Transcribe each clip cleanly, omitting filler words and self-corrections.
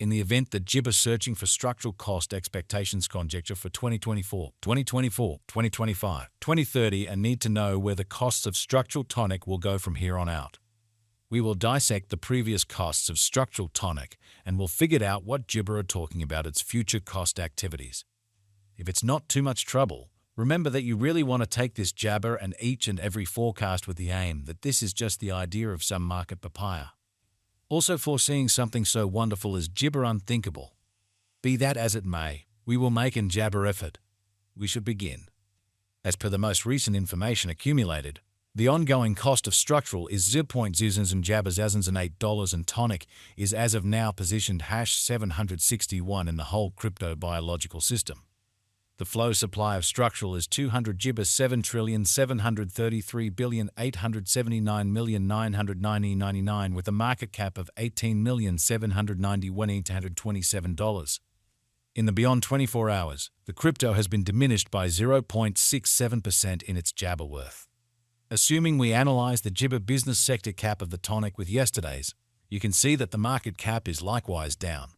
In the event that JIB are searching for structural cost expectations conjecture for 2024, 2025, 2030 and need to know where the costs of structural tonic will go from here on out. We will dissect the previous costs of structural tonic and we'll figure out what JIB are talking about its future cost activities. If it's not too much trouble, remember that you really want to take this jabber and each and every forecast with the aim that this is just the idea of some market papaya. Also foreseeing something so wonderful as jibber unthinkable. Be that as it may, we will make an jabber effort. We should begin. As per the most recent information accumulated, the ongoing cost of structural is 0.0 jabbers and $8 and tonic is as of now positioned #761 in the whole crypto biological system. The flow supply of structural is 200 jibbers 7,733,879,990,999 with a market cap of $18,791,827. In the beyond 24 hours, the crypto has been diminished by 0.67% in its jabber worth. Assuming we analyze the jibber business sector cap of the tonic with yesterday's, you can see that the market cap is likewise down.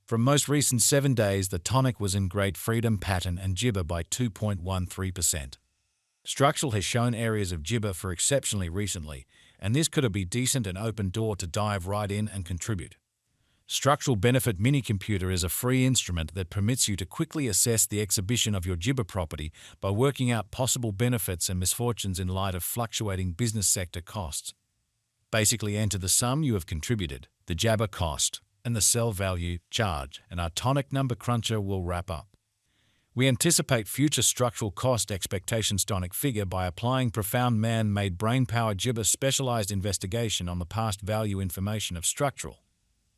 From most recent 7 days, the tonic was in great freedom pattern and jibber by 2.13%. Structural has shown areas of jibber for exceptionally recently, and this could be decent and open door to dive right in and contribute. Structural Benefit Mini Computer is a free instrument that permits you to quickly assess the exhibition of your jibber property by working out possible benefits and misfortunes in light of fluctuating business sector costs. Basically enter the sum you have contributed, the jabber cost, and the sell value, charge, and our tonic number cruncher will wrap up. We anticipate future structural cost expectations tonic figure by applying profound man-made brainpower jibber specialized investigation on the past value information of structural.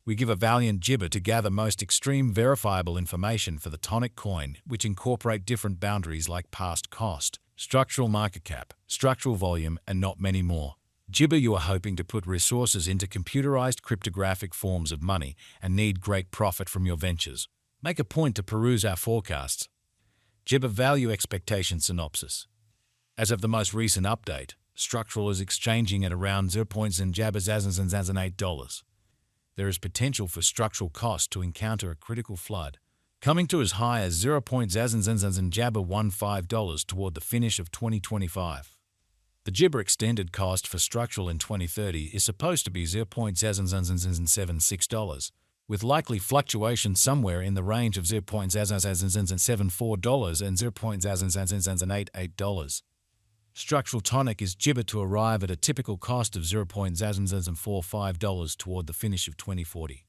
We give a valiant jibber to gather most extreme verifiable information for the tonic coin, which incorporate different boundaries like past cost, structural market cap, structural volume, and not many more. Jibber, you are hoping to put resources into computerized cryptographic forms of money and need great profit from your ventures. Make a point to peruse our forecasts. Jibber value expectation synopsis. As of the most recent update, structural is exchanging at around 0.0 jabbers and $8. There is potential for structural cost to encounter a critical flood, coming to as high as 0.0 jabber $15 toward the finish of 2025. The jibber extended cost for structural in 2030 is supposed to be $0.076, with likely fluctuation somewhere in the range of $0.074 and $0.088. Structural tonic is jibber to arrive at a typical cost of $0.045 toward the finish of 2040.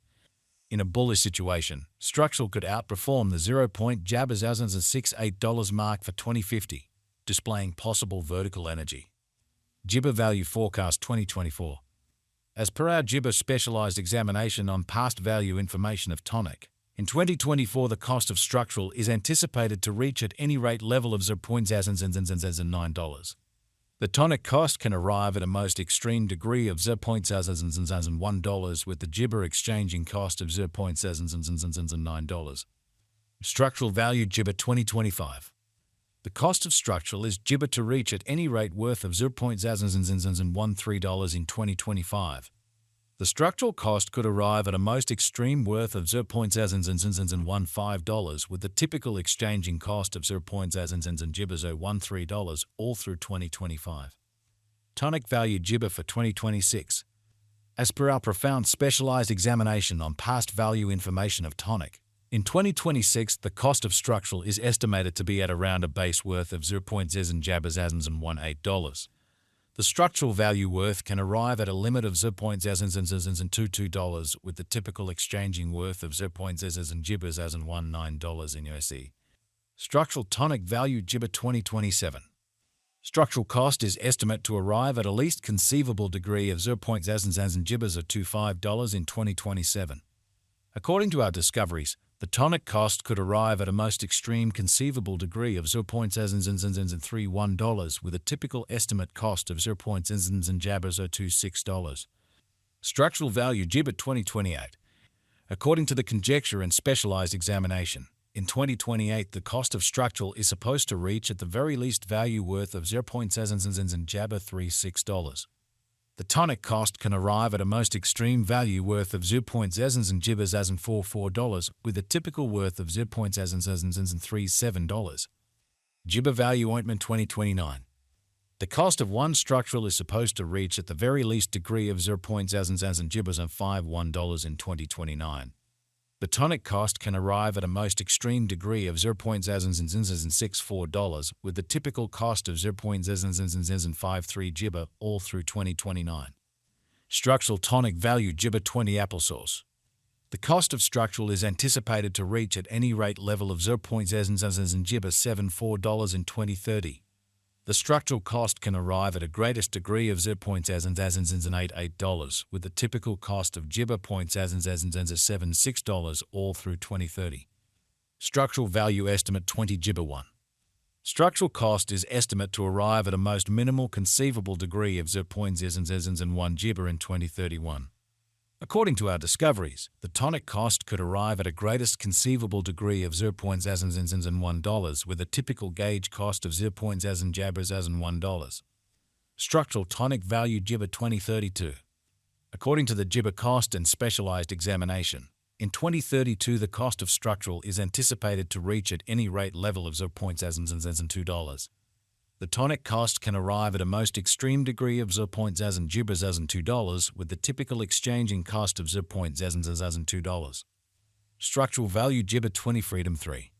In a bullish situation, structural could outperform the $0.68 mark for 2050, displaying possible vertical energy. Jibber Value Forecast 2024. As per our jibber specialized examination on past value information of tonic, in 2024 the cost of structural is anticipated to reach at any rate level of $0.009. The tonic cost can arrive at a most extreme degree of $0.001 with the jibber exchanging cost of $0.009. Structural Value Jibber 2025. The cost of structural is jibber to reach at any rate worth of $0.013 in 2025. The structural cost could arrive at a most extreme worth of $0.015 with the typical exchanging cost of $0.013 all through 2025. Tonic Value Jibber for 2026. As per our profound specialized examination on past value information of tonic, in 2026, the cost of structural is estimated to be at around a base worth of $0.0 jabbers and $18. The structural value worth can arrive at a limit of $0.022 with the typical exchanging worth of $0.0 jibbers and $19 in USD. Structural Tonic Value Jibber 2027. Structural cost is estimated to arrive at a least conceivable degree of $0.0 jibbers or $25 in 2027. According to our discoveries, the tonic cost could arrive at a most extreme conceivable degree of $0.031 with a typical estimate cost of $0.0 jabbers or $26. Structural Value Jibber 2028. According to the conjecture and specialized examination, in 2028 the cost of structural is supposed to reach at the very least value worth of $0.0 jabber $36. The tonic cost can arrive at a most extreme value worth of 0.0 and jibbers as in $4 with a typical worth of 0.037. Jibber value ointment 2029. The cost of one structural is supposed to reach at the very least degree of 0.0 and jibbers and $1 in 2029. The tonic cost can arrive at a most extreme degree of 0.0 and $64 with the typical cost of 0.0 and 53 jibber all through 2029. Structural tonic value jibber 20 applesauce. The cost of structural is anticipated to reach at any rate level of 0.0 and jibber $4 in 2030. The structural cost can arrive at a greatest degree of 0.0 and $8 with the typical cost of jibber $0.76 all through 2030. Structural value estimate 20 jibber 1. Structural cost is estimate to arrive at a most minimal conceivable degree of 0.0 and 1 jibber in 2031. According to our discoveries, the tonic cost could arrive at a greatest conceivable degree of 0.0 and $1 with a typical gauge cost of 0.0 jabbers as in $1. Structural tonic value jibber 2032. According to the jibber cost and specialized examination, in 2032 the cost of structural is anticipated to reach at any rate level of 0.0 and $2. The tonic cost can arrive at a most extreme degree of 0.0 and jibbers as in $2 with the typical exchanging cost of 0.0 as in $2. Structural value jibber 20 freedom 3.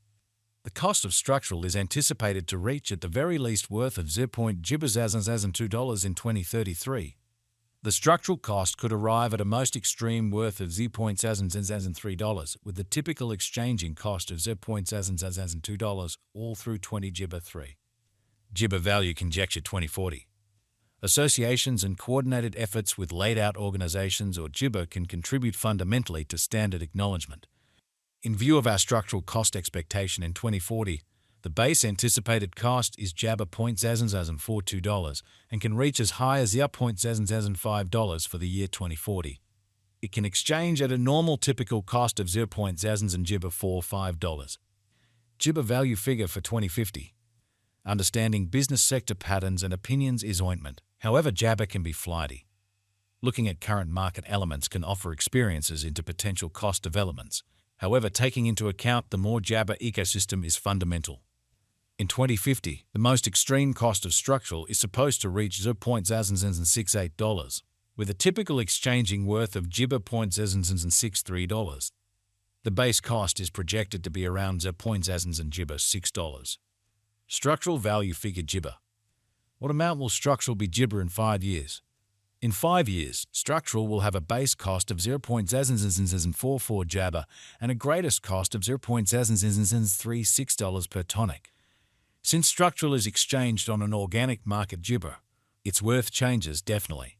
The cost of structural is anticipated to reach at the very least worth of 0.jibbers as in $2 in 2033. The structural cost could arrive at a most extreme worth of 0.0 as in $3 with the typical exchanging cost of 0.0 as in $2 all through 20 jibber 3. Jibber value conjecture 2040. Associations and coordinated efforts with laid-out organizations or jibber can contribute fundamentally to standard acknowledgement. In view of our structural cost expectation in 2040, the base anticipated cost is jabber $0.42 and can reach as high as $0.5 for the year 2040. It can exchange at a normal typical cost of 0.0 and jibber $5. Jibber value figure for 2050. Understanding business sector patterns and opinions is ointment. However, jabber can be flighty. Looking at current market elements can offer experiences into potential cost developments. However, taking into account the more jabber ecosystem is fundamental. In 2050, the most extreme cost of structural is supposed to reach $0.068, with a typical exchanging worth of jibber $0.063. The base cost is projected to be around $0.0 and jibber $6. Structural value figure jibber. What amount will structural be jibber in 5 years? In 5 years, structural will have a base cost of 0.044 jabber and a greatest cost of $0.036 per tonic. Since structural is exchanged on an organic market jibber, its worth changes definitely.